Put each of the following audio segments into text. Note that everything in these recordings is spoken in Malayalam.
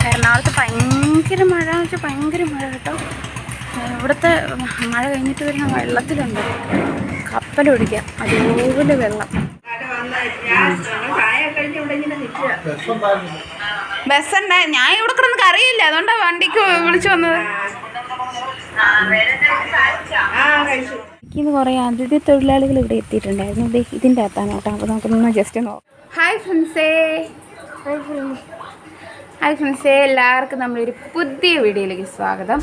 എറണാകുളത്ത് ഭയങ്കര മഴ എന്ന് വെച്ചാൽ ഭയങ്കര മഴ കേട്ടോ. ഇവിടുത്തെ മഴ കഴിഞ്ഞിട്ട് വരുന്ന വെള്ളത്തിലുണ്ട് കപ്പലൊടിക്കുക, അതുപോലെ വെള്ളം. ബസ്സുണ്ട്, ഞാൻ ഇവിടെ കിടന്നൊക്കെ അറിയില്ല, അതുകൊണ്ടാണ് വണ്ടിക്ക് വിളിച്ചു വന്നത്. ഇന്ന് കുറേ അതിഥി തൊഴിലാളികൾ ഇവിടെ എത്തിയിട്ടുണ്ടായിരുന്നു. ഇതിൻ്റെ അകത്താണ് കേട്ടോ. അപ്പോൾ നമുക്കൊന്ന് ജസ്റ്റ് നോക്കാം. ഹായ് ഫ്രണ്ട്സേ, ഹായ് ഫ്രണ്ട്സേ, എല്ലാവർക്കും നമ്മളൊരു പുതിയ വീഡിയോയിലേക്ക് സ്വാഗതം.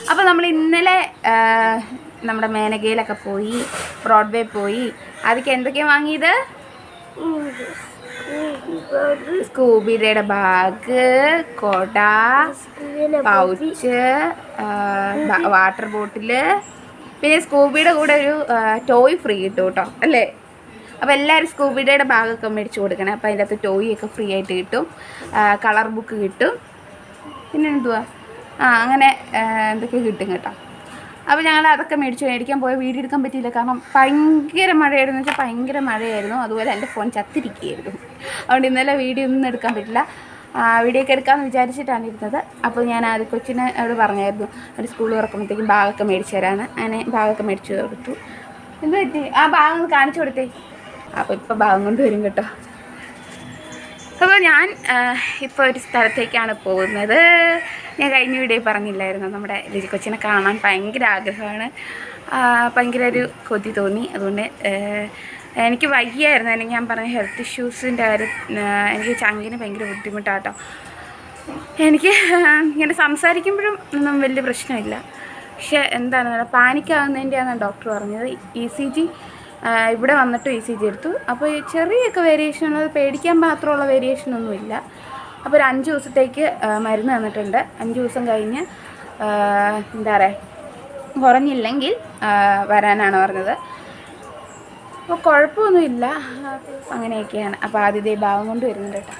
അപ്പോൾ നമ്മൾ ഇന്നലെ നമ്മുടെ മേനകയിലൊക്കെ പോയി, ബ്രോഡ്വേ പോയി. അതൊക്കെ എന്തൊക്കെയാണ് വാങ്ങിയത്? സ്കൂബിയുടെ ബാഗ്, കൊട, പൗച്ച്, വാട്ടർ ബോട്ടില്, പിന്നെ സ്കൂബിയുടെ കൂടെ ഒരു ടോയ് ഫ്രീ കിട്ടും കേട്ടോ, അല്ലേ? അപ്പോൾ എല്ലാവരും സ്കൂബിയുടെ ബാഗൊക്കെ മേടിച്ച് കൊടുക്കണേ. അപ്പോൾ അതിൻ്റെ അകത്ത് ടോയ് ഒക്കെ ഫ്രീ ആയിട്ട് കിട്ടും, കളർ ബുക്ക് കിട്ടും, പിന്നെ എന്തുവാ അങ്ങനെ എന്തൊക്കെ കിട്ടും കേട്ടോ. അപ്പോൾ ഞങ്ങൾ അതൊക്കെ മേടിക്കാൻ പോയി. വീഡിയോ എടുക്കാൻ പറ്റിയില്ല, കാരണം ഭയങ്കര മഴയായിരുന്നു. വെച്ചാൽ ഭയങ്കര മഴയായിരുന്നു. അതുപോലെ എൻ്റെ ഫോൺ ചത്തിരിക്കുകയായിരുന്നു. അതുകൊണ്ട് ഇന്നലെ വീഡിയോ ഒന്നും എടുക്കാൻ പറ്റില്ല. വീഡിയോ ഒക്കെ എടുക്കാമെന്ന് വിചാരിച്ചിട്ടാണ് ഇരുന്നത്. അപ്പോൾ ഞാൻ ആദ്യ കൊച്ചിനെ അവിടെ പറഞ്ഞായിരുന്നു ഒരു സ്കൂൾ തുറക്കുമ്പോഴത്തേക്കും ബാഗൊക്കെ മേടിച്ച് തരാമെന്ന്. അങ്ങനെ ബാഗൊക്കെ മേടിച്ച് കൊടുത്തു. എന്ത് പറ്റി? ആ ബാഗ് ഒന്ന് കാണിച്ചു കൊടുത്തേ. അപ്പോൾ ഇപ്പോൾ ബാഗ് കൊണ്ട് വരും കേട്ടോ. അപ്പോൾ ഞാൻ ഇപ്പോൾ ഒരു സ്ഥലത്തേക്കാണ് പോകുന്നത്. ഞാൻ കഴിഞ്ഞ വീഡിയോ പറഞ്ഞില്ലായിരുന്നു, നമ്മുടെ ലിജി കൊച്ചിനെ കാണാൻ ഭയങ്കര ആഗ്രഹമാണ്, ഭയങ്കര ഒരു കൊതി തോന്നി. അതുകൊണ്ട് എനിക്ക് വയ്യായിരുന്നു, എനിക്ക് ഞാൻ പറഞ്ഞ ഹെൽത്ത് ഇഷ്യൂസിൻ്റെ കാര്യം. എനിക്ക് ചങ്കിന് ഭയങ്കര ബുദ്ധിമുട്ടാട്ടോ. എനിക്ക് ഇങ്ങനെ സംസാരിക്കുമ്പോഴും ഒന്നും വലിയ പ്രശ്നമില്ല, പക്ഷെ എന്താണ് പാനിക്കാവുന്നതിൻ്റെയാണ് ഡോക്ടർ പറഞ്ഞത്. ECG ഇവിടെ വന്നിട്ട് ECG എടുത്തു. അപ്പോൾ ചെറിയൊക്കെ വേരിയേഷൻ ഉള്ളത്, പേടിക്കാൻ മാത്രമുള്ള വേരിയേഷനൊന്നുമില്ല. അപ്പോൾ ഒരു 5 ദിവസത്തേക്ക് മരുന്ന് തന്നിട്ടുണ്ട്. 5 ദിവസം കഴിഞ്ഞ് എന്താ പറയുക, കുറഞ്ഞില്ലെങ്കിൽ വരാനാണ് പറഞ്ഞത്. അപ്പോൾ കുഴപ്പമൊന്നുമില്ല, അങ്ങനെയൊക്കെയാണ്. അപ്പോൾ ആദ്യത്തെ ബാഗ് കൊണ്ട് വരുന്നുണ്ട് കേട്ടോ.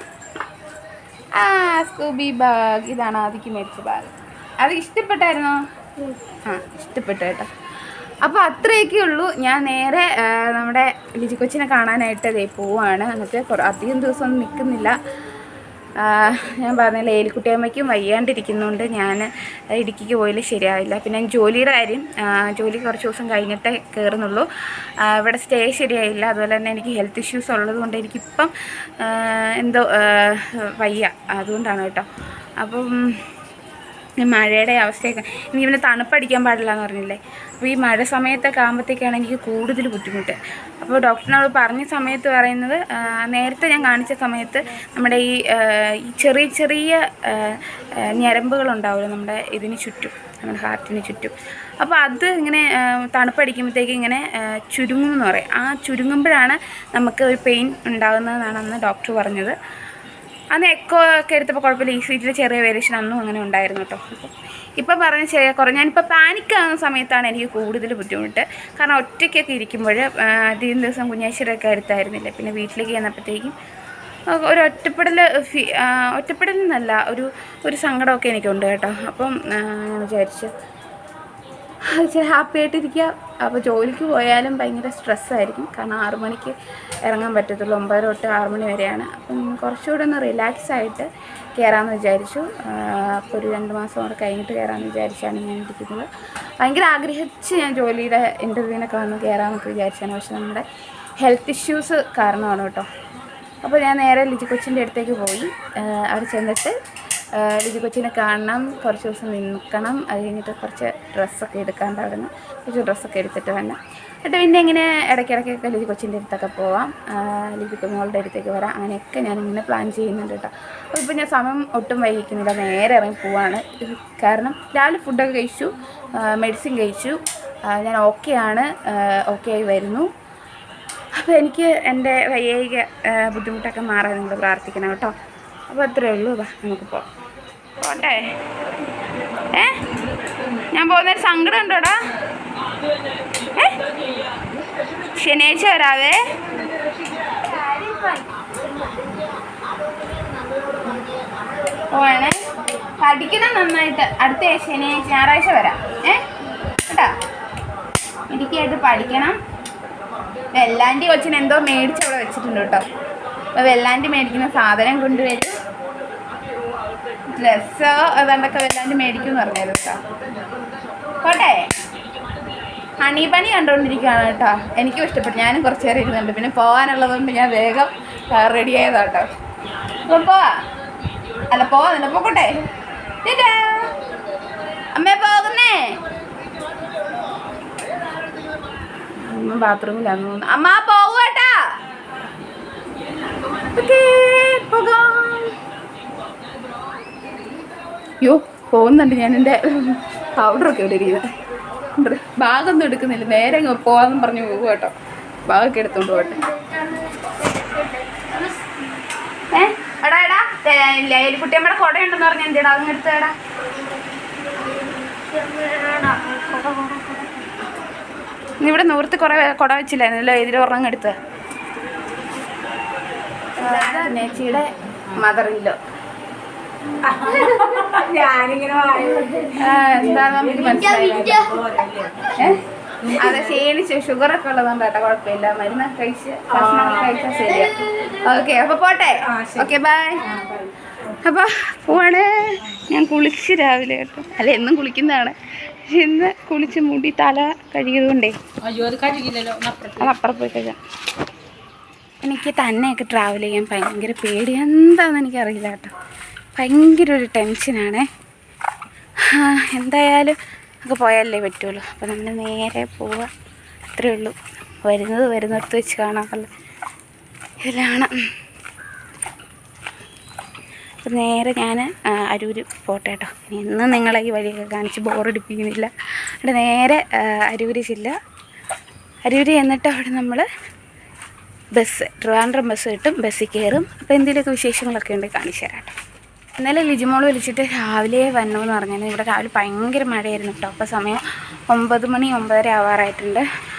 സ്കൂബി ബാഗ്, ഇതാണ് ആദ്യക്ക് മേടിച്ച ബാഗ്. അത് ഇഷ്ടപ്പെട്ടായിരുന്നോ? ഇഷ്ടപ്പെട്ടു കേട്ടോ. അപ്പോൾ അത്രയൊക്കെ ഉള്ളൂ. ഞാൻ നേരെ നമ്മുടെ ലിജി കൊച്ചിനെ കാണാനായിട്ട് പോവുകയാണ്. എന്നിട്ട് അധികം ദിവസമൊന്നും നിൽക്കുന്നില്ല. ഞാൻ പറഞ്ഞില്ല, ഏലിക്കുട്ടിയമ്മയ്ക്കും വയ്യാണ്ടിരിക്കുന്നുണ്ട്. ഞാൻ ഇടുക്കിക്ക് പോയില്ല, ശരിയാവില്ല. പിന്നെ ജോലിയുടെ കാര്യം, ജോലി കുറച്ച് ദിവസം കഴിഞ്ഞിട്ടേ കയറുന്നുള്ളൂ. ഇവിടെ സ്റ്റേ ശരിയായില്ല. അതുപോലെ തന്നെ എനിക്ക് ഹെൽത്ത് ഇഷ്യൂസ് ഉള്ളതുകൊണ്ട് എനിക്കിപ്പം എന്തോ വയ്യ, അതുകൊണ്ടാണ് കേട്ടോ. അപ്പം മഴയുടെ അവസ്ഥയൊക്കെ, എനിക്ക് പിന്നെ തണുപ്പടിക്കാൻ പാടില്ല എന്ന് പറഞ്ഞില്ലേ. അപ്പോൾ ഈ മഴ സമയത്തൊക്കെ ആകുമ്പോഴത്തേക്കാണ് എനിക്ക് കൂടുതൽ ബുദ്ധിമുട്ട്. അപ്പോൾ ഡോക്ടറിനോട് പറഞ്ഞ സമയത്ത് പറയുന്നത്, നേരത്തെ ഞാൻ കാണിച്ച സമയത്ത് നമ്മുടെ ഈ ചെറിയ ചെറിയ ഞരമ്പുകളുണ്ടാവുമല്ലോ നമ്മുടെ ഇതിന് ചുറ്റും, നമ്മുടെ ഹാർട്ടിന് ചുറ്റും. അപ്പോൾ അത് ഇങ്ങനെ തണുപ്പടിക്കുമ്പോഴത്തേക്ക് ഇങ്ങനെ ചുരുങ്ങും എന്ന് പറയും. ആ ചുരുങ്ങുമ്പോഴാണ് നമുക്ക് ഒരു പെയിൻ ഉണ്ടാകുന്നതെന്നാണ് അന്ന് ഡോക്ടർ പറഞ്ഞത്. അന്ന് എക്കോ ഒക്കെ എടുത്തപ്പോൾ കുഴപ്പമില്ല, ECGയിൽ ചെറിയ വേരിയേഷൻ അന്നും അങ്ങനെ ഉണ്ടായിരുന്നു കേട്ടോ. ഇപ്പോൾ പറഞ്ഞ് ഞാനിപ്പോൾ പാനിക്കാകുന്ന സമയത്താണ് എനിക്ക് കൂടുതൽ ബുദ്ധിമുട്ട്. കാരണം ഒറ്റയ്ക്കൊക്കെ ഇരിക്കുമ്പോൾ അധികം ദിവസം കുഞ്ഞാശ്ശേരിയൊക്കെ അടുത്തായിരുന്നില്ല. പിന്നെ വീട്ടിലേക്ക് ചെന്നപ്പോഴത്തേക്കും ഒരു ഒറ്റപ്പെടൽ എന്നല്ല, ഒരു സങ്കടമൊക്കെ എനിക്കുണ്ട് കേട്ടോ. അപ്പം ഞാൻ വിചാരിച്ചു ഇച്ചിരി ഹാപ്പി ആയിട്ടിരിക്കുക. അപ്പോൾ ജോലിക്ക് പോയാലും ഭയങ്കര സ്ട്രെസ്സായിരിക്കും, കാരണം 6 മണിക്ക് ഇറങ്ങാൻ പറ്റത്തുള്ളൂ, 9 തൊട്ട് 6 മണി വരെയാണ്. അപ്പം കുറച്ചുകൂടെ ഒന്ന് റിലാക്സ് ആയിട്ട് കയറാമെന്ന് വിചാരിച്ചു. അപ്പോൾ ഒരു 2 മാസം കൂടെ കഴിഞ്ഞിട്ട് കയറാമെന്ന് വിചാരിച്ചാണ് ഞാൻ ഇരിക്കുന്നത്. ഭയങ്കര ആഗ്രഹിച്ച് ഞാൻ ജോലിയുടെ ഇൻ്റർവ്യൂവിനൊക്കെ വന്ന് കയറാമെന്നൊക്കെ വിചാരിച്ചാണ്. പക്ഷെ നമ്മുടെ ഹെൽത്ത് ഇഷ്യൂസ് കാരണമാണ് കേട്ടോ. അപ്പോൾ ഞാൻ നേരെ ലിജി കൊച്ചിൻ്റെ അടുത്തേക്ക് പോയി. അവിടെ ചെന്നിട്ട് ലിജി കൊച്ചിനെ കാണണം, കുറച്ച് ദിവസം നിൽക്കണം. അത് കഴിഞ്ഞിട്ട് കുറച്ച് ഡ്രസ്സൊക്കെ എടുക്കാണ്ട് അവിടെ നിന്ന് കുറച്ച് ഡ്രസ്സൊക്കെ എടുത്തിട്ട് വരണം. എന്നിട്ട് പിന്നെ ഇങ്ങനെ ഇടയ്ക്കിടയ്ക്കൊക്കെ ലിജി കൊച്ചിൻ്റെ അടുത്തൊക്കെ പോവാം, ലിജി കുഞ്ഞോളുടെ അടുത്തേക്ക് വരാം. അങ്ങനെയൊക്കെ ഞാനിങ്ങനെ പ്ലാൻ ചെയ്യുന്നുണ്ട് കേട്ടോ. അപ്പോൾ ഇപ്പോൾ ഞാൻ സമയം ഒട്ടും വൈകിക്കുന്നില്ല, നേരെ ഇറങ്ങി പോവാണ്. കാരണം രാവിലെ ഫുഡൊക്കെ കഴിച്ചു, മെഡിസിൻ കഴിച്ചു, ഞാൻ ഓക്കെ ആയി വരുന്നു. അപ്പോൾ എനിക്ക് എൻ്റെ വയ്യായിക ബുദ്ധിമുട്ടൊക്കെ മാറാൻ നിങ്ങൾ പ്രാർത്ഥിക്കണം കേട്ടോ. അപ്പോൾ അത്രയേ ഉള്ളൂ. നമുക്ക് പോട്ടെ. ഞാൻ പോകുന്നൊരു സങ്കടം ഉണ്ടോടാ? ശനിയാഴ്ച വരാവേ. പോവാണേ, പഠിക്കണം നന്നായിട്ട്. അടുത്ത ഞായറാഴ്ച വരാം കേട്ടോ. ഇടുക്കിയായിട്ട് പഠിക്കണം. വെല്ലാണ്ടി കൊച്ചിന് എന്തോ മേടിച്ച് അവിടെ വെച്ചിട്ടുണ്ട് കേട്ടോ. അപ്പോൾ വെല്ലാണ്ടി മേടിക്കുന്ന സാധനം കൊണ്ടുവരും. ഡ്രസ്സോ അതാണ്ടൊക്കെ വെല്ലാണ്ടി മേടിക്കും എന്ന് പറഞ്ഞത് കേട്ടോ. കോട്ടെ ഹണി ബണി കണ്ടുകൊണ്ടിരിക്കുകയാണ് കേട്ടോ. എനിക്കും ഇഷ്ടപ്പെട്ടു. ഞാനും കുറച്ച് നേരം ഇരുന്നുണ്ട്. പിന്നെ പോകാനുള്ളതുകൊണ്ട് ഞാൻ വേഗം റെഡി ആയതാ കേട്ടോ. അപ്പോൾ പോവാ അല്ല പോവാന്നില്ല പോക്കോട്ടെ. അമ്മേ പോകുന്നേ. ബാത്റൂമിലാന്ന് തോന്നുന്നു. അമ്മ പോവാട്ടാ. യോ പോകുന്നുണ്ട്. ഞാൻ എൻ്റെ പൗഡറൊക്കെ ഇവിടെ ഇരിക്കുന്നത്. ബാഗൊന്നും എടുക്കുന്നില്ല. നേരെ പോവാന്ന് പറഞ്ഞ് പോകും കേട്ടോ. ബാഗൊക്കെ എടുത്തോണ്ട് പോട്ടെ. എടാ എടാ കുട്ടിയമ്മയുടെ കുടയുണ്ടെന്ന് പറഞ്ഞ എന്തിടാ അങ്ങ് എടുത്തേടാ. നീ ഇവിടെ നൂർത്തി കുറേ കുട വെച്ചില്ലായിരുന്നല്ലോ. ഇതിലൊരെണ്ണം എടുത്ത്. ചേച്ചിയുടെ മദറില്ലോ എന്താ നമുക്ക് മനസ്സിലായില്ല. അതെ ക്ഷീണിച്ച് ഷുഗറൊക്കെ ഉള്ളതുകൊണ്ട് കേട്ടോ. കുഴപ്പമില്ല. മരുന്ന് കഴിച്ച് ഭക്ഷണമൊക്കെ കഴിച്ചാൽ ശരിയാ. ഓക്കെ അപ്പോൾ പോട്ടെ. Okay bye. അപ്പോൾ പോവാണ്. ഞാൻ കുളിച്ച് രാവിലെ കേട്ടോ. അല്ല എന്നും കുളിക്കുന്നതാണ്. പക്ഷെ ഇന്ന് കുളിച്ച് മുടി തല കഴുകിയതുകൊണ്ടേ അതപ്പുറം പോയി കഴിയാം. എനിക്ക് തന്നെയൊക്കെ ട്രാവൽ ചെയ്യാൻ ഭയങ്കര പേടി. എന്താണെന്ന് എനിക്കറിയില്ല കേട്ടോ. ഭയങ്കര ഒരു ടെൻഷനാണേ. എന്തായാലും ഒക്കെ പോയാലേ പറ്റുള്ളൂ. അപ്പോൾ നമ്മൾ നേരെ പോവുക. അത്രയേ ഉള്ളൂ. വരുന്നിടത്ത് വെച്ച് കാണാമല്ലോ. ഇതിലാണ്. അപ്പം നേരെ ഞാൻ അരൂര് പോട്ടെ കേട്ടോ. ഇന്ന് നിങ്ങളെ ഈ വഴിയൊക്കെ കാണിച്ച് ബോറടിപ്പിക്കുന്നില്ല. അവിടെ നേരെ അരൂര് ചെല്ലുക. അരൂര് ചെന്നിട്ട് അവിടെ നമ്മൾ ട്രിവാൻഡ്രം ബസ് കിട്ടും. ബസ്സിൽ കയറും. അപ്പോൾ എന്തെങ്കിലുമൊക്കെ വിശേഷങ്ങളൊക്കെ ഉണ്ട് കാണിച്ചു തരാം കേട്ടോ. ഇന്നലെ ലിജിമോൾ വിളിച്ചിട്ട് രാവിലെ വരണമെന്ന് പറഞ്ഞാൽ ഇവിടെ രാവിലെ ഭയങ്കര മഴയായിരുന്നു കേട്ടോ. അപ്പോൾ സമയം 9 മണി 9:30 ആവാറായിട്ടുണ്ട്.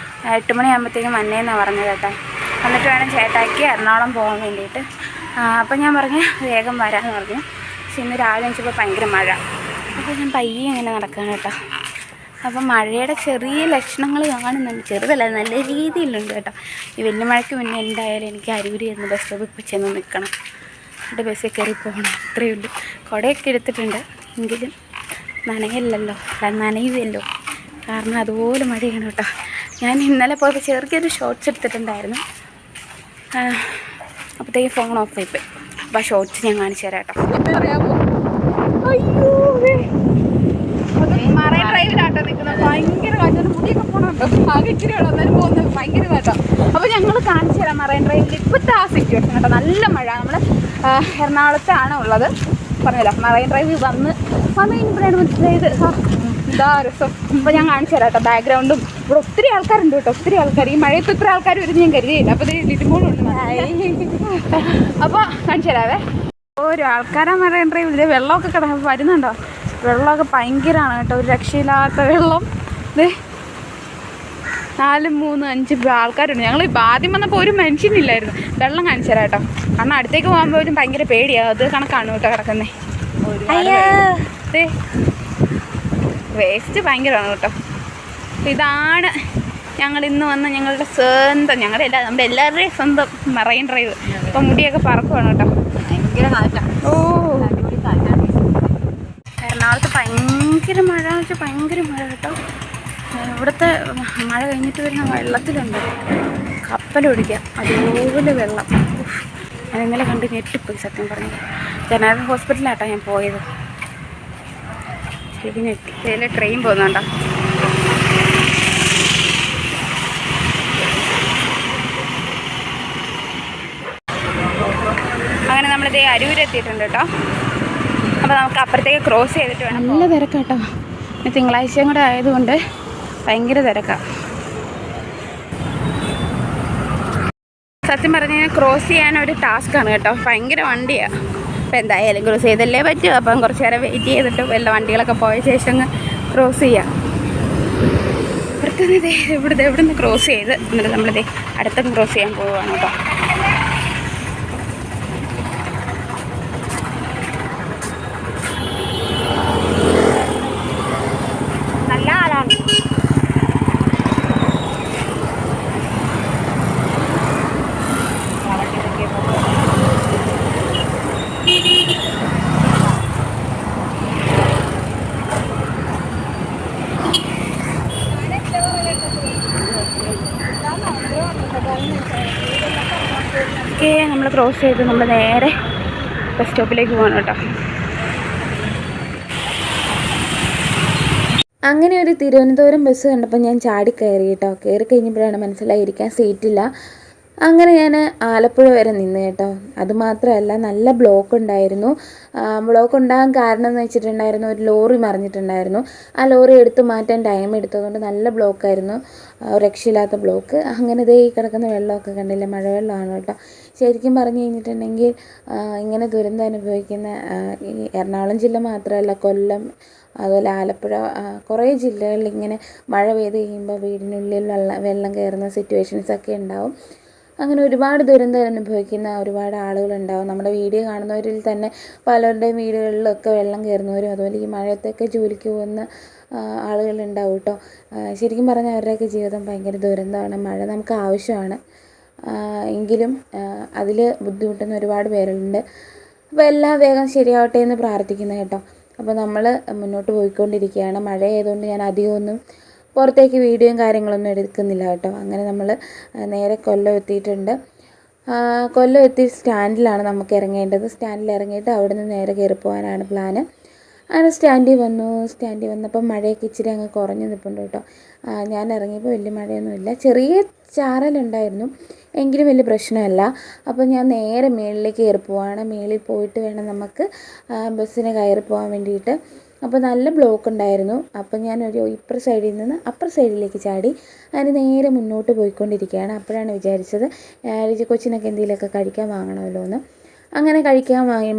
8 മണിയാകുമ്പോഴത്തേക്കും വന്നേന്നാണ് പറഞ്ഞത് കേട്ടോ. എന്നിട്ട് വേണം ചേട്ടായിക്ക് എറണാകുളം പോകാൻ വേണ്ടിയിട്ട്. അപ്പോൾ ഞാൻ പറഞ്ഞു വേഗം വരാമെന്ന് പറഞ്ഞു. പക്ഷെ ഇന്ന് രാവിലെ വെച്ചപ്പോൾ ഭയങ്കര മഴ. അപ്പോൾ ഞാൻ പയ്യെ ഇങ്ങനെ നടക്കുകയാണ് കേട്ടോ. അപ്പം മഴയുടെ ചെറിയ ലക്ഷണങ്ങൾ കാണുന്നുണ്ട്. ചെറുതല്ല, നല്ല രീതിയിലുണ്ട് കേട്ടോ. ഈ വലിയ മഴയ്ക്ക് മുന്നേ എന്തായാലും എനിക്ക് അരൂര് ചെന്ന് ബസ് സ്റ്റോപ്പിൽ ഇപ്പോൾ ചെന്ന് നിൽക്കണം. എന്നിട്ട് ബസ്സിൽ കയറി പോകണം. അത്രയേ ഉള്ളൂ. കുടയൊക്കെ എടുത്തിട്ടുണ്ട്. എങ്കിലും നനയില്ലല്ലോ. നനയുമല്ലോ. കാരണം അതുപോലെ മഴയാണ് കേട്ടോ. ഞാൻ ഇന്നലെ പോയപ്പോൾ ചെറിയൊരു ഷോർട്ട്സ് എടുത്തിട്ടുണ്ടായിരുന്നു. അപ്പോഴത്തേക്ക് ഫോൺ ഓഫ് ആയിപ്പോയി. അപ്പോൾ ആ ഷോർട്ട്സ് ഞാൻ കാണിച്ചു തരാം കേട്ടോ. അറിയാമോ? അയ്യോ മറൈൻ ഡ്രൈവിലാട്ടോ നിൽക്കുന്നത്. ഭയങ്കര കാറ്റാണ്. മുടിയൊക്കെ പോകണുണ്ടോ. ആകെ ഇച്ചിരി ഉള്ളൂ. എന്നാലും പോകുന്നത് ഭയങ്കര കാറ്റാണ്. അപ്പോൾ ഞങ്ങൾ കാണിച്ചു തരാം മറൈൻ ഡ്രൈവിൽ ഇപ്പോഴത്തെ ആ സിറ്റുവേഷൻ കേട്ടോ. നല്ല മഴ. നമ്മൾ എറണാകുളത്താണ് ഉള്ളത് പറഞ്ഞല്ലോ. മറൈൻ ഡ്രൈവിൽ വന്ന് കഴിഞ്ഞപ്പോഴാണ് മനസ്സിലായത് എന്താ രസം. അപ്പോൾ ഞാൻ കാണിച്ചു തരാം കേട്ടോ. ബാക്ക്ഗ്രൗണ്ടും ഇവിടെ ഒത്തിരി ആൾക്കാരുണ്ട് കേട്ടോ. ഒത്തിരി ആൾക്കാർ. ഈ മഴയത്ത് ഇത്ര ആൾക്കാർ വരുന്നത് ഞാൻ കരുതിയില്ല. അപ്പോൾ ഇത് ലിറ്റിമോളുണ്ട്. അപ്പോൾ കാണിച്ചു തരാവേ. ഓരോ ആൾക്കാരാ മറൈൻ ഡ്രൈവിൽ. വെള്ളമൊക്കെ വരുന്നുണ്ടോ? വെള്ളമൊക്കെ ഭയങ്കരമാണ് കേട്ടോ. ഒരു രക്ഷയില്ലാത്ത വെള്ളം. ഇത് 4, 3, 5 ആൾക്കാരുണ്ട്. ഞങ്ങൾ ആദ്യം വന്നപ്പോൾ ഒരു മനുഷ്യനില്ലായിരുന്നു. വെള്ളം കാണിച്ചു തരാം കേട്ടോ. കാരണം അടുത്തേക്ക് പോകുമ്പോഴും ഭയങ്കര പേടിയാണ്. അത് കണക്കാണ് കേട്ടോ കിടക്കുന്നത്. വേസ്റ്റ് ഭയങ്കരമാണ് കേട്ടോ. ഇതാണ് ഞങ്ങൾ ഇന്ന് വന്ന ഞങ്ങളുടെ സ്വന്തം, ഞങ്ങളുടെ നമ്മുടെ എല്ലാവരുടെയും സ്വന്തം മറൈൻ ഡ്രൈവ്. അപ്പം മുടിയൊക്കെ പറക്കുവാണ് കേട്ടോ. ഭയങ്കര കാറ്റാണ്. എറണാകുളത്ത് ഭയങ്കര മഴ എന്ന് വെച്ചാൽ ഭയങ്കര മഴ കേട്ടോ. ഇവിടുത്തെ മഴ കഴിഞ്ഞിട്ട് വരുന്ന വെള്ളത്തിലുണ്ട് കപ്പലൊടിക്കാം. അതുപോലെ വെള്ളം. ഞാൻ ഇന്നലെ കണ്ട് ഞെട്ടിപ്പോയി സത്യം പറഞ്ഞു. ജനറൽ ഹോസ്പിറ്റലിലാട്ടോ ഞാൻ പോയത്. ശരിക്കും ഞെട്ടി. ഇതിൽ ട്രെയിൻ പോകുന്നുണ്ടോ? അങ്ങനെ നമ്മളിത് അരൂരെത്തിയിട്ടുണ്ട് കേട്ടോ. അപ്പോൾ നമുക്ക് അപ്പുറത്തേക്ക് ക്രോസ് ചെയ്തിട്ട് വേണം. നല്ല തിരക്കാട്ടോ. പിന്നെ തിങ്കളാഴ്ചയും കൂടെ ആയതുകൊണ്ട് ഭയങ്കര തിരക്കാണ്. സത്യം പറഞ്ഞു കഴിഞ്ഞാൽ ക്രോസ് ചെയ്യാനൊരു ടാസ്ക്കാണ് കേട്ടോ. ഭയങ്കര വണ്ടിയാണ്. അപ്പോൾ എന്തായാലും ക്രോസ് ചെയ്തല്ലേ പറ്റൂ. അപ്പം കുറച്ച് നേരം വെയിറ്റ് ചെയ്തിട്ട് വല്ല വണ്ടികളൊക്കെ പോയ ശേഷം അങ്ങ് ക്രോസ് ചെയ്യാം. ഇവിടുത്തെ ഇവിടുന്ന് ക്രോസ് ചെയ്ത് എന്നിട്ട് നമ്മളിത് അടുത്ത ക്രോസ് ചെയ്യാൻ പോവുകയാണ് കേട്ടോ. നല്ല ആളാണ്. ഓക്കെ, നമ്മൾ ക്രോസ് ചെയ്ത് നമ്മൾ നേരെ ബസ് സ്റ്റോപ്പിലേക്ക് പോകണം കേട്ടോ. അങ്ങനെ ഒരു തിരുവനന്തപുരം ബസ് കണ്ടപ്പോൾ ഞാൻ ചാടി കയറി കേട്ടോ. കയറി കഴിഞ്ഞപ്പോഴാണ് മനസ്സിലായിരിക്കാൻ സീറ്റില്ല. അങ്ങനെ ഞാൻ ആലപ്പുഴ വരെ നിന്ന് കേട്ടോ. അതുമാത്രമല്ല നല്ല ബ്ലോക്ക് ഉണ്ടായിരുന്നു. ബ്ലോക്ക് ഉണ്ടാകാൻ കാരണം എന്ന് വെച്ചിട്ടുണ്ടായിരുന്നു, ഒരു ലോറി മറിഞ്ഞിട്ടുണ്ടായിരുന്നു. ആ ലോറി എടുത്ത് മാറ്റാൻ ടൈം എടുത്തതുകൊണ്ട് നല്ല ബ്ലോക്കായിരുന്നു, രക്ഷയില്ലാത്ത ബ്ലോക്ക്. അങ്ങനെ ഇതേ ഈ കിടക്കുന്ന വെള്ളമൊക്കെ കണ്ടില്ല, മഴവെള്ളമാണ് കേട്ടോ. ശരിക്കും പറഞ്ഞു കഴിഞ്ഞിട്ടുണ്ടെങ്കിൽ ഇങ്ങനെ ദുരന്തം അനുഭവിക്കുന്ന ഈ എറണാകുളം ജില്ല മാത്രമല്ല, കൊല്ലം, അതുപോലെ ആലപ്പുഴ, കുറേ ജില്ലകളിൽ ഇങ്ങനെ മഴ പെയ്ത് കഴിയുമ്പോൾ വീടിനുള്ളിൽ വെള്ളം കയറുന്ന സിറ്റുവേഷൻസൊക്കെ ഉണ്ടാവും. അങ്ങനെ ഒരുപാട് ദുരന്തം അനുഭവിക്കുന്ന ഒരുപാട് ആളുകളുണ്ടാവും. നമ്മുടെ വീഡിയോ കാണുന്നവരിൽ തന്നെ പലരുടെയും വീടുകളിലൊക്കെ വെള്ളം കയറുന്നവരും അതുപോലെ ഈ മഴയത്തൊക്കെ ജോലിക്ക് പോകുന്ന ആളുകളുണ്ടാവും കേട്ടോ. ശരിക്കും പറഞ്ഞാൽ അവരുടെയൊക്കെ ജീവിതം ഭയങ്കര ദുരന്തമാണ്. മഴ നമുക്ക് ആവശ്യമാണ്, എങ്കിലും അതിൽ ബുദ്ധിമുട്ടുന്ന ഒരുപാട് പേരുണ്ട്. അപ്പോൾ എല്ലാം വേഗം ശരിയാവട്ടെ എന്ന് പ്രാർത്ഥിക്കുന്നു കേട്ടോ. അപ്പോൾ നമ്മൾ മുന്നോട്ട് പോയിക്കൊണ്ടിരിക്കുകയാണ്. മഴ ആയതുകൊണ്ട് ഞാൻ അധികമൊന്നും പുറത്തേക്ക് വീഡിയോയും കാര്യങ്ങളൊന്നും എടുക്കുന്നില്ല കേട്ടോ. അങ്ങനെ നമ്മൾ നേരെ കൊല്ലം എത്തിയിട്ടുണ്ട്. കൊല്ലം എത്തി സ്റ്റാൻഡിലാണ് നമുക്ക് ഇറങ്ങേണ്ടത്. സ്റ്റാൻഡിൽ ഇറങ്ങിയിട്ട് അവിടെ നിന്ന് നേരെ കയറി പോകാനാണ് പ്ലാന്. അങ്ങനെ സ്റ്റാൻഡിൽ വന്നപ്പോൾ മഴയൊക്കെ ഇച്ചിരി അങ്ങ് കുറഞ്ഞ് നിൽപ്പുണ്ട് കേട്ടോ. ഞാൻ ഇറങ്ങിയപ്പോൾ വലിയ മഴയൊന്നുമില്ല, ചെറിയ ചാറലുണ്ടായിരുന്നു, എങ്കിലും വലിയ പ്രശ്നമല്ല. അപ്പോൾ ഞാൻ നേരെ മേളിലേക്ക് കയറി പോവാണ്. മേളിൽ പോയിട്ട് വേണം നമുക്ക് ബസ്സിന് കയറി പോകാൻ വേണ്ടിയിട്ട്. അപ്പോൾ നല്ല ബ്ലോക്ക് ഉണ്ടായിരുന്നു. അപ്പോൾ ഞാൻ ഒരു ഇപ്പുറ സൈഡിൽ നിന്ന് അപ്പുറ സൈഡിലേക്ക് ചാടി അതിന് നേരെ മുന്നോട്ട് പോയിക്കൊണ്ടിരിക്കുകയാണ്. അപ്പോഴാണ് വിചാരിച്ചത് ലിജി കൊച്ചിനൊക്കെ എന്തെങ്കിലുമൊക്കെ കഴിക്കാൻ വാങ്ങണമല്ലോ എന്ന്. അങ്ങനെ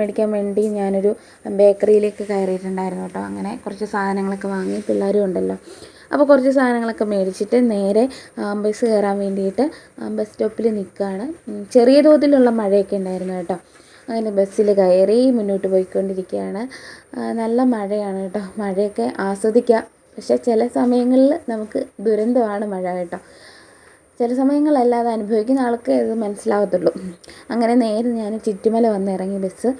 മേടിക്കാൻ വേണ്ടി ഞാനൊരു ബേക്കറിയിലേക്ക് കയറിയിട്ടുണ്ടായിരുന്നു കേട്ടോ. അങ്ങനെ കുറച്ച് സാധനങ്ങളൊക്കെ വാങ്ങി, പിള്ളേരും ഉണ്ടല്ലോ, അപ്പോൾ കുറച്ച് സാധനങ്ങളൊക്കെ മേടിച്ചിട്ട് നേരെ ബസ് കയറാൻ വേണ്ടിയിട്ട് ബസ് സ്റ്റോപ്പിൽ നിൽക്കുകയാണ്. ചെറിയ തോതിലുള്ള മഴയൊക്കെ ഉണ്ടായിരുന്നു കേട്ടോ. അങ്ങനെ ബസ്സിൽ കയറി മുന്നോട്ട് പോയിക്കൊണ്ടിരിക്കുകയാണ്. നല്ല മഴയാണ് കേട്ടോ. മഴയൊക്കെ ആസ്വദിക്കാം, പക്ഷേ ചില സമയങ്ങളിൽ നമുക്ക് ദുരന്തമാണ് മഴ കേട്ടോ. ചില സമയങ്ങളല്ലാതെ അനുഭവിക്കുന്ന ആൾക്ക് ഇത് മനസ്സിലാവത്തുള്ളൂ. അങ്ങനെ നേരെ ഞാൻ ചുറ്റുമല വന്നിറങ്ങി ബസ്.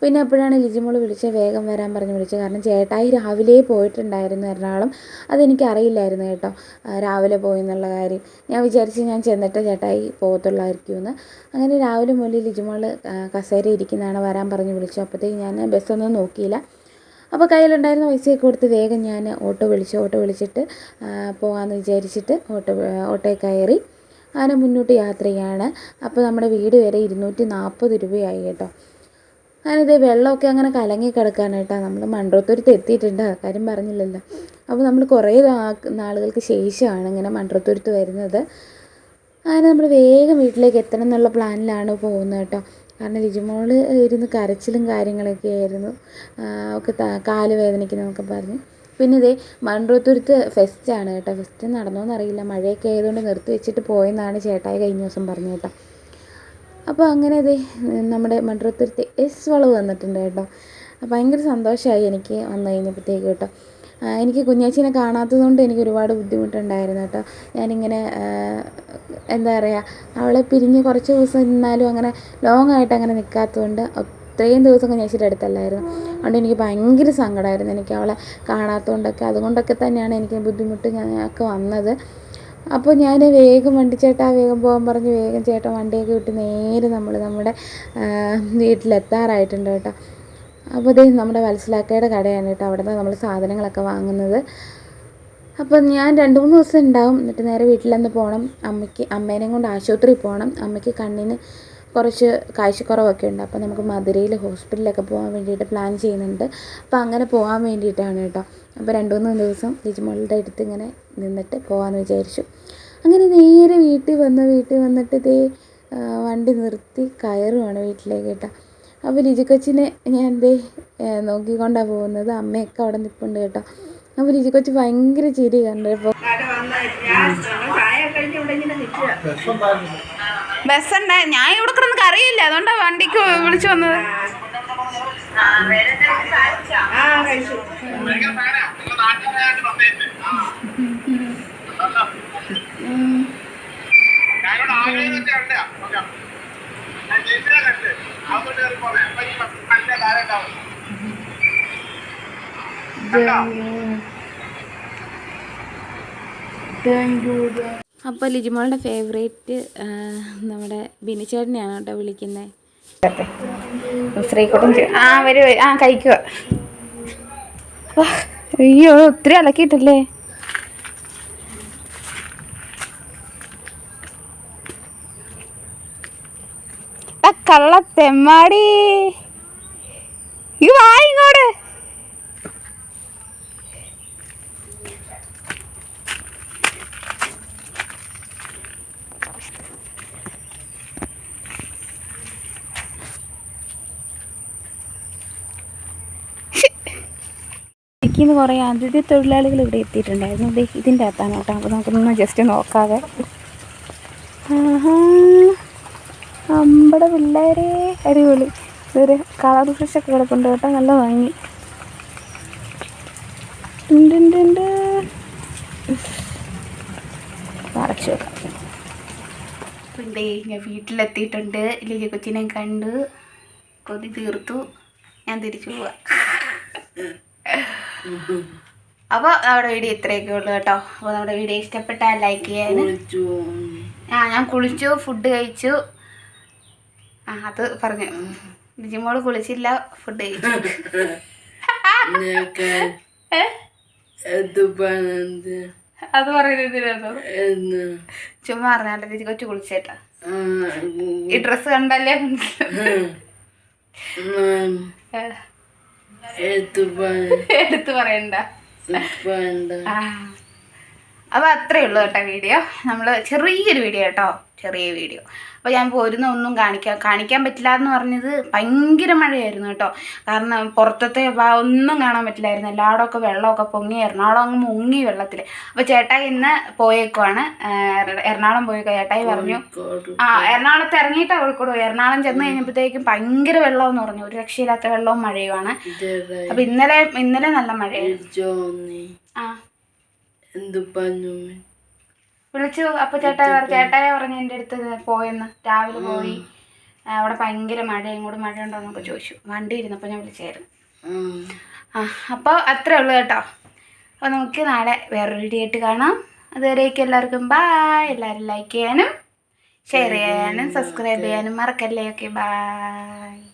പിന്നെ അപ്പോഴാണ് ലിജിമോൾ വിളിച്ച് വേഗം വരാൻ പറഞ്ഞ് വിളിച്ചത്. കാരണം ചേട്ടായി രാവിലെ പോയിട്ടുണ്ടായിരുന്നു എറണാകുളം. അതെനിക്ക് അറിയില്ലായിരുന്നു കേട്ടോ, രാവിലെ പോയി എന്നുള്ള കാര്യം. ഞാൻ വിചാരിച്ച് ഞാൻ ചെന്നിട്ട് ചേട്ടായി പോകത്തുള്ളായിരിക്കുമെന്ന്. അങ്ങനെ രാവിലെ മുതൽ ലിജിമോൾ കസേര ഇരിക്കുന്നതാണ്, വരാൻ പറഞ്ഞ് വിളിച്ചു. അപ്പോഴത്തേക്ക് ഞാൻ ബസ്സൊന്നും നോക്കിയില്ല. അപ്പോൾ കയ്യിലുണ്ടായിരുന്ന പൈസയൊക്കെ കൊടുത്ത് വേഗം ഞാൻ ഓട്ടോ വിളിച്ചിട്ട് പോകാമെന്ന് വിചാരിച്ചിട്ട് ഓട്ടോയിൽ കയറി അങ്ങനെ മുന്നോട്ട് യാത്ര ചെയ്യാണ്. അപ്പോൾ നമ്മുടെ വീട് വരെ 240 രൂപയായി കേട്ടോ. ഞാനിത് വെള്ളമൊക്കെ അങ്ങനെ കലങ്ങി കിടക്കുകയാണ് കേട്ടോ. നമ്മൾ മൺട്രോത്തുരുത്ത് എത്തിയിട്ടുണ്ട്, കാര്യം പറഞ്ഞില്ലല്ലോ. അപ്പോൾ നമ്മൾ കുറേ നാളുകൾക്ക് ശേഷമാണ് ഇങ്ങനെ മൺട്രോത്തുരുത്ത് വരുന്നത്. അങ്ങനെ നമ്മൾ വേഗം വീട്ടിലേക്ക് എത്തണം എന്നുള്ള പ്ലാനിലാണ് പോകുന്നത് കേട്ടോ. കാരണം ലിജിമോൾ ഇരുന്ന് കരച്ചിലും കാര്യങ്ങളൊക്കെ ആയിരുന്നു, ഒക്കെ കാല് വേദനിക്കുന്നതൊക്കെ പറഞ്ഞ്. പിന്നെ ഇതേ മൺട്രോത്തുരുത്ത് ഫെസ്റ്റാണ് കേട്ടോ. ഫെസ്റ്റ് നടന്നോന്നറിയില്ല, മഴയൊക്കെ ആയതുകൊണ്ട് നിർത്തി വെച്ചിട്ട് പോയെന്നാണ് ചേട്ടായി കഴിഞ്ഞ ദിവസം പറഞ്ഞു കേട്ടോ. അപ്പോൾ അങ്ങനെ ഇതേ നമ്മുടെ മൺട്രോത്തുരുത്ത് എസ് വളവ് വന്നിട്ടുണ്ട് കേട്ടോ. ഭയങ്കര സന്തോഷമായി എനിക്ക് വന്നു കഴിഞ്ഞപ്പോഴത്തേക്ക് കേട്ടോ. എനിക്ക് കുഞ്ഞാച്ചീനെ കാണാത്തത് കൊണ്ട് എനിക്ക് ഒരുപാട് ബുദ്ധിമുട്ടുണ്ടായിരുന്നു കേട്ടോ. ഞാനിങ്ങനെ എന്താ പറയുക, അവളെ പിരിഞ്ഞ് കുറച്ച് ദിവസം നിന്നാലും അങ്ങനെ ലോങ് ആയിട്ട് അങ്ങനെ നിൽക്കാത്തതുകൊണ്ട് ഇത്രയും ദിവസം കുഞ്ഞാച്ചിയുടെ അടുത്തല്ലായിരുന്നു. അതുകൊണ്ട് എനിക്ക് ഭയങ്കര സങ്കടമായിരുന്നു എനിക്ക് അവളെ കാണാത്തതുകൊണ്ടൊക്കെ. അതുകൊണ്ടൊക്കെ തന്നെയാണ് എനിക്ക് ബുദ്ധിമുട്ട് ഞങ്ങൾക്ക് വന്നത്. അപ്പോൾ ഞാൻ വേഗം വേഗം പോകാൻ പറഞ്ഞ് വേഗം ചേട്ടൻ വണ്ടിയൊക്കെ വിട്ട് നേരെ നമ്മുടെ വീട്ടിലെത്താറായിട്ടുണ്ട് കേട്ടോ. അപ്പോൾ ഇത് നമ്മുടെ വത്സലാക്കയുടെ കടയാണ് കേട്ടോ. അവിടെ നിന്ന് നമ്മൾ സാധനങ്ങളൊക്കെ വാങ്ങുന്നത്. അപ്പം ഞാൻ 2-3 ദിവസം ഉണ്ടാവും. എന്നിട്ട് നേരെ വീട്ടിലൊന്ന് പോകണം. അമ്മേനെയും കൊണ്ട് ആശുപത്രിയിൽ പോകണം. അമ്മയ്ക്ക് കണ്ണിന് കുറച്ച് കാഴ്ചക്കുറവൊക്കെ ഉണ്ട്. അപ്പോൾ നമുക്ക് മധുരയിൽ ഹോസ്പിറ്റലിലൊക്കെ പോകാൻ വേണ്ടിയിട്ട് പ്ലാൻ ചെയ്യുന്നുണ്ട്. അപ്പോൾ അങ്ങനെ പോകാൻ വേണ്ടിയിട്ടാണ് കേട്ടോ. അപ്പോൾ 2-3 ദിവസം ലിജിമോളുടെ അടുത്ത് ഇങ്ങനെ നിന്നിട്ട് പോകാമെന്ന് വിചാരിച്ചു. അങ്ങനെ നേരെ വീട്ടിൽ വന്നിട്ട് ഇതേ വണ്ടി നിർത്തി കയറുവാണ് വീട്ടിലേക്ക് കേട്ടോ. അപ്പോൾ ലിജിക്കൊച്ചിനെ ഞാൻ നോക്കിക്കൊണ്ടാണ് പോകുന്നത്. അമ്മയൊക്കെ അവിടെ നിൽപ്പുണ്ട് കേട്ടോ. അപ്പോൾ ലിജിക്കൊച്ച് ഭയങ്കര ചിരി കണ്ടപ്പോൾ ബസ്സുണ്ടായി. ഞാൻ ഇവിടെ കിടന്നൊക്കെ അറിയില്ല, അതുകൊണ്ടാണ് വണ്ടിക്ക് വിളിച്ചു വന്നത്. അപ്പോൾ ലിജിമോളുടെ ഫേവറേറ്റ് നമ്മുടെ ബിനിച്ചേട്ടനെയാണ് കേട്ടോ വിളിക്കുന്നത്. ശ്രീകുട്ടൻ വരൂ. കഴിക്കുക. അയ്യോ ഒത്തിരി അലക്കിയിട്ടല്ലേ. കള്ളത്തെമ്മാടി ഇത് വായിങ്ങോട്. ന്ന് കുറേ അതിഥി തൊഴിലാളികൾ ഇവിടെ എത്തിയിട്ടുണ്ടായിരുന്നു. ഇതിൻ്റെ അകത്താണ് കേട്ടോ. അപ്പോൾ നമുക്കൊന്ന് ജസ്റ്റ് നോക്കാതെ. നമ്മുടെ പിള്ളേരെ അടിപൊളി. ഇതൊരു കളർ ഫിഷൊക്കെ കിടപ്പുണ്ട് കേട്ടോ. നല്ല ഭംഗി. അടച്ചു വെക്കാം. പിന്നെ ഞാൻ വീട്ടിലെത്തിയിട്ടുണ്ട്. ലിജി കൊച്ചിനെ കണ്ടു, കൊതി തീർത്തു. ഞാൻ തിരിച്ചു പോവാ. അപ്പോൾ നമ്മുടെ വീഡിയോ ഇത്രയൊക്കെ ഉള്ളൂ കേട്ടോ. അപ്പോൾ നമ്മുടെ വീഡിയോ ഇഷ്ടപ്പെട്ടാൽ ലൈക്ക് ചെയ്യാനും. ഞാൻ കുളിച്ചു, ഫുഡ് കഴിച്ചു. അത് പറഞ്ഞു. ലിജിമോള് കുളിച്ചില്ല, ഫുഡ് കഴിച്ചു. അത് പറയുന്നതിനോ ചുമ്മാ പറഞ്ഞാൽ ലിജി കൊച്ചു കുളിച്ചേട്ടാ. ഈ ഡ്രസ്സ് കണ്ടല്ലേ എടുത്തു പറയണ്ട. അപ്പോൾ അത്രയേ ഉള്ളൂ കേട്ടോ വീഡിയോ. നമ്മൾ ചെറിയൊരു വീഡിയോ കേട്ടോ, ചെറിയ വീഡിയോ. അപ്പോൾ ഞാൻ പോരുന്ന ഒന്നും കാണിക്കാൻ പറ്റില്ല എന്ന് പറഞ്ഞത് ഭയങ്കര മഴയായിരുന്നു കേട്ടോ. കാരണം പുറത്തത്തെ ഒന്നും കാണാൻ പറ്റില്ലായിരുന്നു. എല്ലായിടമൊക്കെ വെള്ളമൊക്കെ പൊങ്ങി. എറണാകുളം അങ്ങ് മുങ്ങി വെള്ളത്തിൽ. അപ്പോൾ ചേട്ടായി ഇന്ന് പോയേക്കുവാണ്. എറണാകുളം പോയേക്കോ. ചേട്ടായി പറഞ്ഞു എറണാകുളത്ത് ഇറങ്ങിയിട്ടാണ് കോഴിക്കോട് പോയി. എറണാകുളം ചെന്ന് കഴിഞ്ഞപ്പോഴത്തേക്കും ഭയങ്കര വെള്ളമെന്ന് പറഞ്ഞു. ഒരു രക്ഷയില്ലാത്ത വെള്ളവും മഴയുമാണ്. അപ്പോൾ ഇന്നലെ നല്ല മഴയായിരുന്നു. വിളിച്ചു. അപ്പോൾ ചേട്ടായ പറഞ്ഞു എൻ്റെ അടുത്ത് പോയെന്ന്. രാവിലെ പോയി. അവിടെ ഭയങ്കര മഴ. ഇങ്ങോട്ട് മഴ ഉണ്ടോയെന്നൊക്കെ ചോദിച്ചു. വണ്ടി ഇരുന്നപ്പോൾ ഞാൻ വിളിച്ചായിരുന്നു. അപ്പോൾ അത്രേ ഉള്ളൂ കേട്ടോ. അപ്പോൾ നമുക്ക് നാളെ വേറൊരു വീഡിയോ ആയിട്ട് കാണാം. അതുവരേക്കും എല്ലാവർക്കും ബായ്. എല്ലാവരും ലൈക്ക് ചെയ്യാനും ഷെയർ ചെയ്യാനും സബ്സ്ക്രൈബ് ചെയ്യാനും മറക്കല്ലേ. Okay, bye.